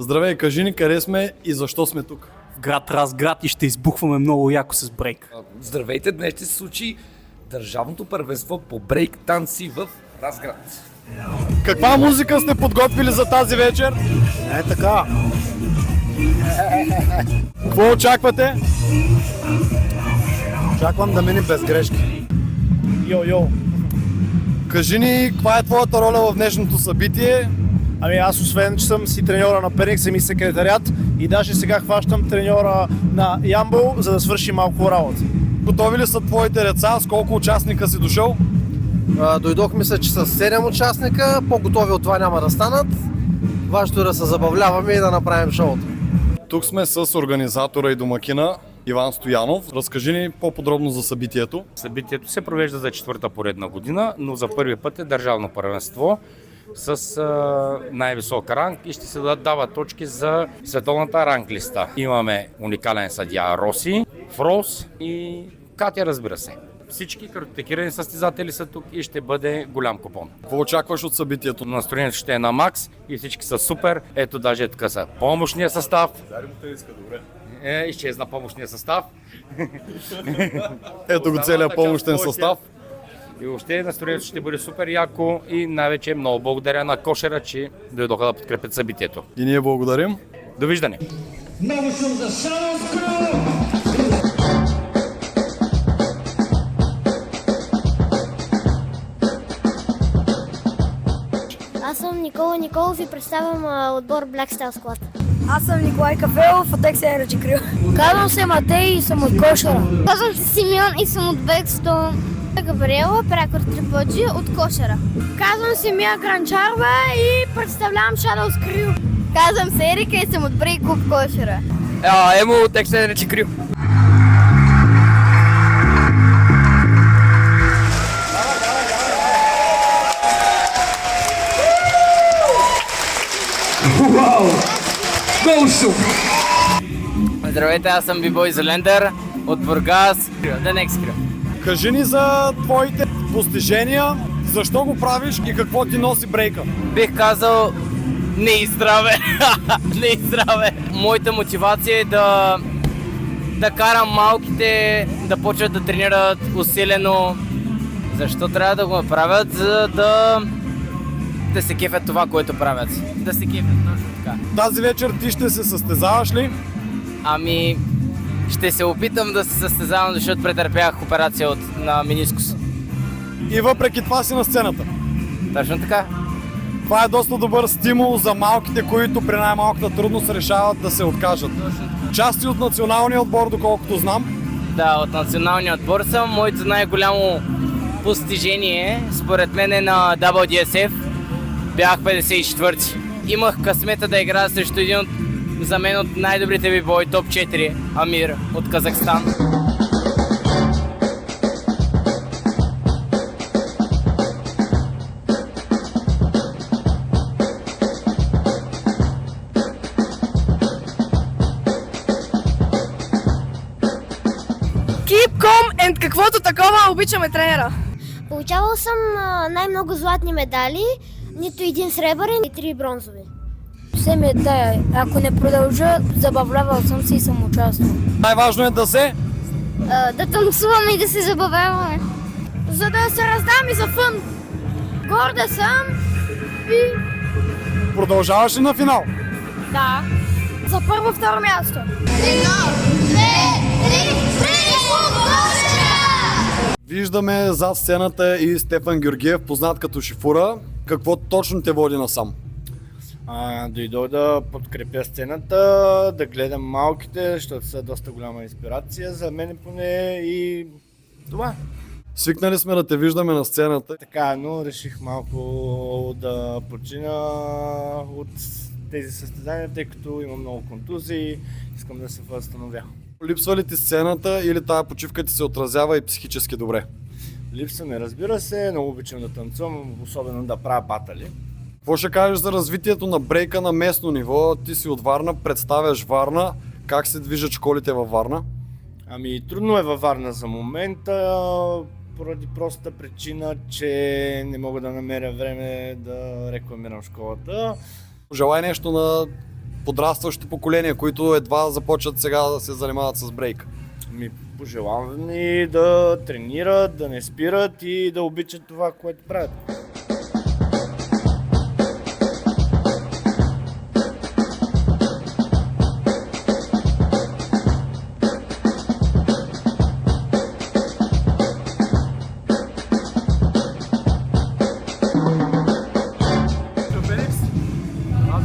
Здравей, кажи ни къде сме и защо сме тук. В град Разград и ще избухваме много яко с брейк. Здравейте, днес ще се случи държавното първенство по брейк танци в Разград. Каква музика сте подготвили за тази вечер? Е така. Какво очаквате? Очаквам да мине без грешки. Йо-йо. Кажи ни, каква е твоята роля в днешното събитие? Ами аз освен, че съм си треньора на Перник, съм и секретарят и даже сега хващам треньора на Ямбол, за да свърши малко работа. Готови ли са твоите деца? С колко участника си дошъл? Дойдох, мисля, че с 7 участника, по-готови от това няма да станат. Важното е да се забавляваме и да направим шоуто. Тук сме с организатора и домакина Иван Стоянов. Разкажи ни по-подробно за събитието. Събитието се провежда за четвърта поредна година, но за първи път е държавно първенство с най-висок ранг и ще се дават точки за световната ранглиста. Имаме уникален съдия Роси, Фрос и Катя, разбира се. Всички картотекирани състезатели са тук и ще бъде голям купон. Какво очакваш от събитието? Настроението ще е на макс и всички са супер. Ето даже така са помощния състав. Изчезна помощния състав. Ето го целият помощен състав. И въобще настроението ще бъде супер яко и най-вече много благодаря на Кошера, че дойдоха да подкрепят събитието. И ние благодарим. Довиждане! Много шум за Shadows Crew! Аз съм Никола Николов и представям отбор Black Style Squad. Аз съм Николай Кафелов от Dex Energy Crew. Казвам се Матей и съм от Кошера. Казвам се Симеон и съм от Бекстон. Габриела, прякор Триподжи от Кошера. Казвам се Мия Гранчарова и представлявам Shadows Crew. Казвам се Ерика и съм от Брейк Клуб Кошера. Емо от Dex Energy Crew. Здравейте, аз съм Бибой Зелендър от Бургас, The Next Crew. Кажи ни за твоите постижения, защо го правиш и какво ти носи брейка. Бих казал не и здраве. Не и здраве. Моята мотивация е да карам малките да почват да тренират усилено. Защо трябва да го направят? За да се кефят това, което правят. Да се кефят точно така. Тази вечер ти ще се състезаваш ли? Ами, ще се опитам да се състезавам, защото претърпях операция на менискус. И въпреки това си на сцената. Точно така. Това е доста добър стимул за малките, които при най-малката трудност решават да се откажат. Части от националния отбор, доколкото знам. Да, от националния отбор съм. Моето най-голямо постижение, според мен, е на WDSF. Бях 54-ти. Имах късмета да играя срещу един за мен от най-добрите бибой, топ 4, Амир от Казахстан. Keep calm and каквото такова обичаме тренера. Получавал съм най-много златни медали, нито един сребърен и 3 бронзови. Все ми е тая. Ако не продължа, забавлявал съм се и съм участвал. Най-важно е да се... Да танцуваме и да се забавяваме. За да се раздам и за фън. Горда съм и... Продължаваш ли на финал? Да. За първо-второ място. Виждаме зад сцената и Стефан Георгиев, познат като Шифура. Какво точно те води насам? Дойдох да подкрепя сцената, да гледам малките, защото са доста голяма инспирация за мен поне и това. Свикнали сме да те виждаме на сцената. Така, но реших малко да почина от тези състезания, тъй като имам много контузии, искам да се възстановя. Липсва ли ти сцената или тая почивка ти се отразява и психически добре? Липсва ми, разбира се, много обичам да танцувам, особено да правя батали. Какво ще кажеш за развитието на брейка на местно ниво? Ти си от Варна, представяш Варна. Как се движат школите във Варна? Ами трудно е във Варна за момента, поради простата причина, че не мога да намеря време да рекламирам школата. Желай нещо на подрастващото поколение, които едва започват сега да се занимават с брейк? Пожелавам ни да тренират, да не спират и да обичат това, което правят.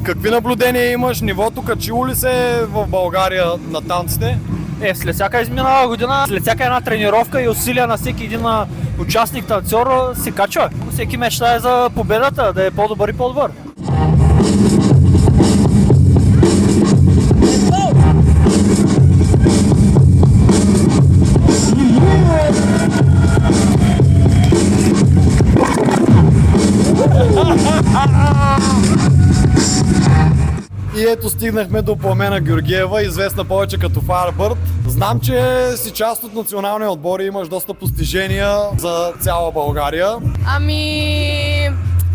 Какви наблюдения имаш? Нивото качило ли се в България на танците? След всяка изминала година, след всяка една тренировка и усилия на всеки един участник танцор се качва. Всеки мечтае за победата, да е по-добър и по-добър. И ето стигнахме до Пламена Георгиева, известна повече като Firebird. Знам, че си част от националния отбор и имаш доста постижения за цяла България.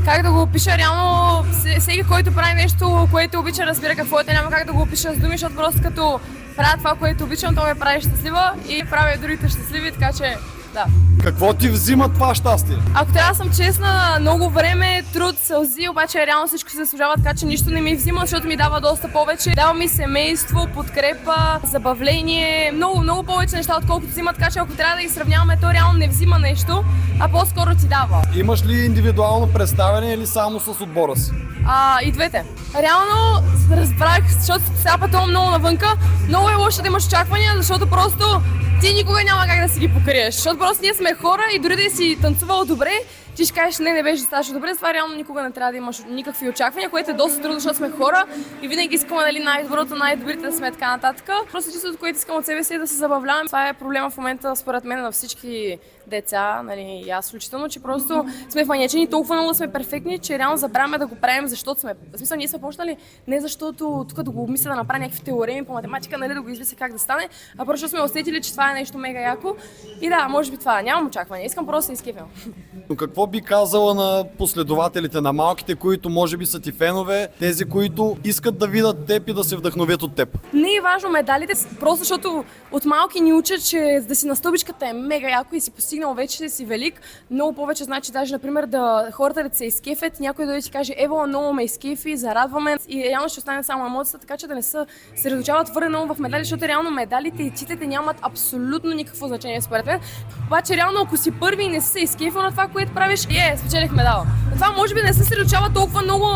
Как да го опиша, реално всеки, който прави нещо, което обича, разбира какво е, няма как да го опиша с думи, защото просто като правя това, което обичам, то ме прави щастлива и прави другите щастливи, така че да. Какво ти взима това щастие? Ако трябва да съм честна, много време, труд, сълзи, обаче реално всичко се заслужава, така че нищо не ми взима, защото ми дава доста повече. Дава ми семейство, подкрепа, забавление, много повече неща, отколкото взима, така че ако трябва да ги сравняваме, то реално не взима нещо, а по-скоро ти дава. Имаш ли индивидуално представяне или само с отбора си? И двете. Реално разбрах, защото сега пътувам много навънка, много е лошо да имаш очаквания, защото просто ти никога няма как да си ги покриеш, защото просто ние сме хора и дори да си танцувал добре, ти ще кажеш не беше достатъчно добре, това реално никога не трябва да имаш никакви очаквания, което е доста трудно, защото сме хора и винаги искаме най-доброто, най-добрите да сме така нататък. Просто чистото, което искам от себе си е да се забавлявам. Това е проблема в момента според мен на всички деца, и аз включително, че просто сме вманячени толкова много да сме перфектни, че реално забравяме да го правим, защото сме. В смисъл, ние сме почнали не защото тук да го обмисля да направя някакви теореми по математика, да го измисля как да стане, а просто сме усетили, че това е нещо мега яко. И да, може би това. Нямам очаквания. Искам просто да изкефям. Но какво би казала на последователите, на малките, които може би са ти фенове, тези, които искат да видят теб и да се вдъхновят от теб? Не е важно медалите, просто защото от малки ни учат, че да си на стълбичката е мега яко и си постигнал вече, си велик. Много повече значи даже, например, хората да се изкефят, някой да ти каже, ево, много ме изкефи, зарадваме и реално ще остане само емоцията, така че да не се съсредоточават твърде много в медали, защото реално медалите и титлите нямат абсолютно никакво значение според мен. Обаче реално, ако си първи и не си се изкефил на това, което правиш, спечелих медал. Това може би не се съсредоточава толкова много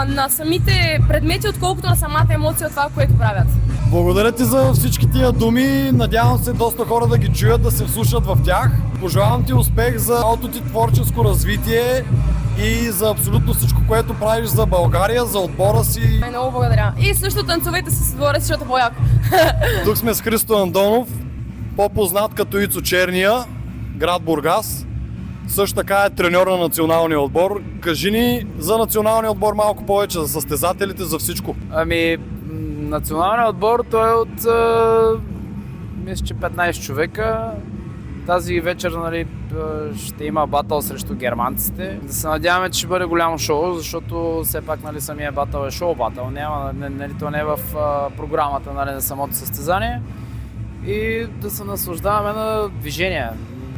на самите предмети, отколкото на самата емоция от това, което правят. Благодаря ти за всички тия думи. Надявам се доста хора да ги чуят, да се вслушат в тях. Пожелавам ти успех за цялото ти творческо развитие и за абсолютно всичко, което правиш за България, за отбора си. Много благодаря. И също танцовете с отбора си, защото е по-яко. Тук сме с Христо Андонов, по-познат като Ицо Черния, град Бургас. Също така е треньор на националния отбор. Кажи ни за националния отбор малко повече, за състезателите, за всичко. Националният отбор, той е от мисля, че 15 човека. Тази вечер ще има батъл срещу германците. Да се надяваме, че ще бъде голямо шоу, защото все пак самия батъл е шоу батъл. То не е в програмата на самото състезание. И да се наслаждаваме на движение.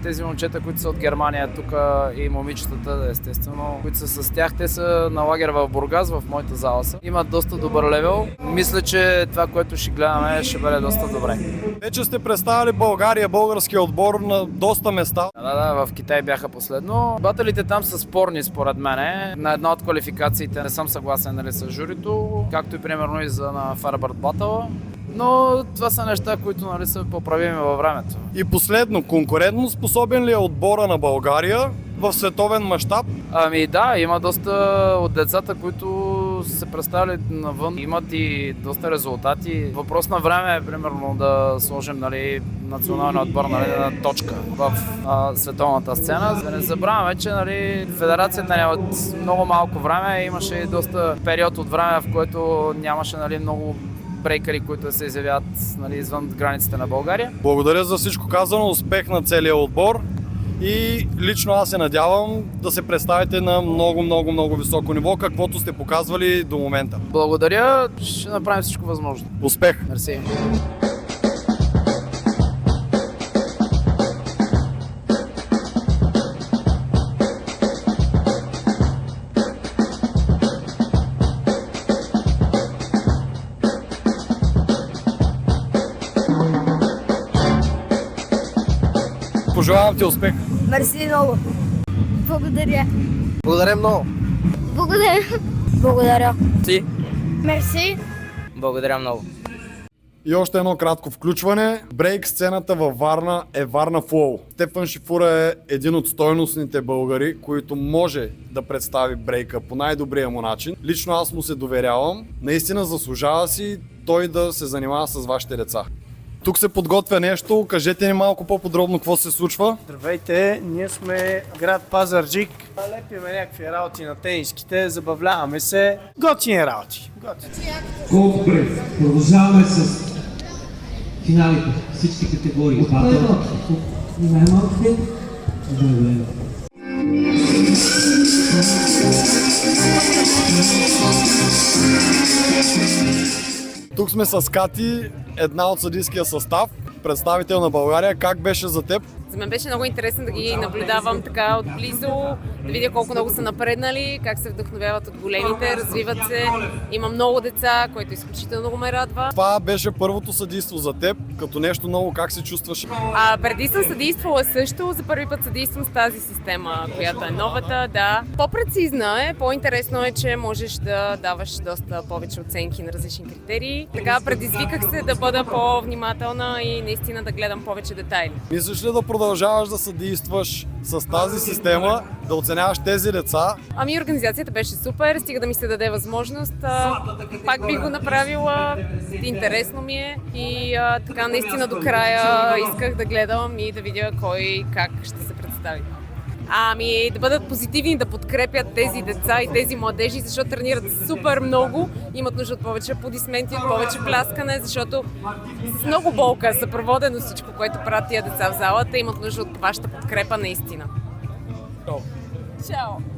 Тези момчета, които са от Германия тук и момичетата, естествено, които са с тях, те са на лагер в Бургас, в моята зала са. Имат доста добър левел. Мисля, че това, което ще гледаме, ще бъде доста добре. Вече сте представили България, българския отбор на доста места. Да, в Китай бяха последно. Батълите там са спорни, според мен. На една от квалификациите не съм съгласен с журито, както и примерно и за на Firebird Battle. Но това са неща, които са поправими във времето. И последно, конкурентно способен ли е отбора на България в световен мащаб? Да, има доста от децата, които се представили навън. Имат и доста резултати. Въпрос на време е, примерно, да сложим националния отбор на точка в световната сцена. Да не забравяме, че федерацията не от много малко време имаше доста период от време, в който нямаше много брейкъри, които се изявяват извън границите на България. Благодаря за всичко казано, успех на целия отбор и лично аз се надявам да се представите на много високо ниво, каквото сте показвали до момента. Благодаря, ще направим всичко възможно. Успех! Мерси. Пожелавам ти успех! Мерси много. Благодаря. Благодаря много. Благодаря. Благодаря. Ти? Мерси. Благодаря много. И още едно кратко включване. Брейк сцената във Варна е Варна Флоу. Стефан Шифура е един от стойностните българи, които може да представи брейка по най-добрия му начин. Лично аз му се доверявам. Наистина заслужава си той да се занимава с вашите деца. Тук се подготвя нещо. Кажете ни малко по-подробно какво се случва. Здравейте, ние сме град Пазарджик. Лепиме някакви работи на тениските, забавляваме се. Готини работи. Колко пред. Продължаваме с финалите. Всички категории. Най-малките. Добре. Тук сме с Кати, една от съдийския състав, представител на България. Как беше за теб? За мен беше много интересно да ги наблюдавам така отблизо, да видя колко много са напреднали, как се вдъхновяват от големите, развиват се. Има много деца, което изключително много ме радва. Това беше първото съдийство за теб. Като нещо ново, как се чувстваш? Преди съм съдействала също, за първи път съдействам с тази система, която е новата, да. По-прецизна е, по-интересно е, че можеш да даваш доста повече оценки на различни критерии. Така предизвиках се да бъда по-внимателна и наистина да гледам повече детайли. Мислиш ли да продължаваш да съдействаш с тази система, да оценяваш тези деца? Организацията беше супер, стига да ми се даде възможност. Пак би го направила, интересно ми е и така наистина до края исках да гледам и да видя кой как ще се представи. Да бъдат позитивни, да подкрепят тези деца и тези младежи, защото тренират супер много, имат нужда от повече аплодисменти, от повече пляскане, защото с много болка, съпроводено всичко, което правят тия деца в залата, имат нужда от вашата подкрепа наистина. Чао!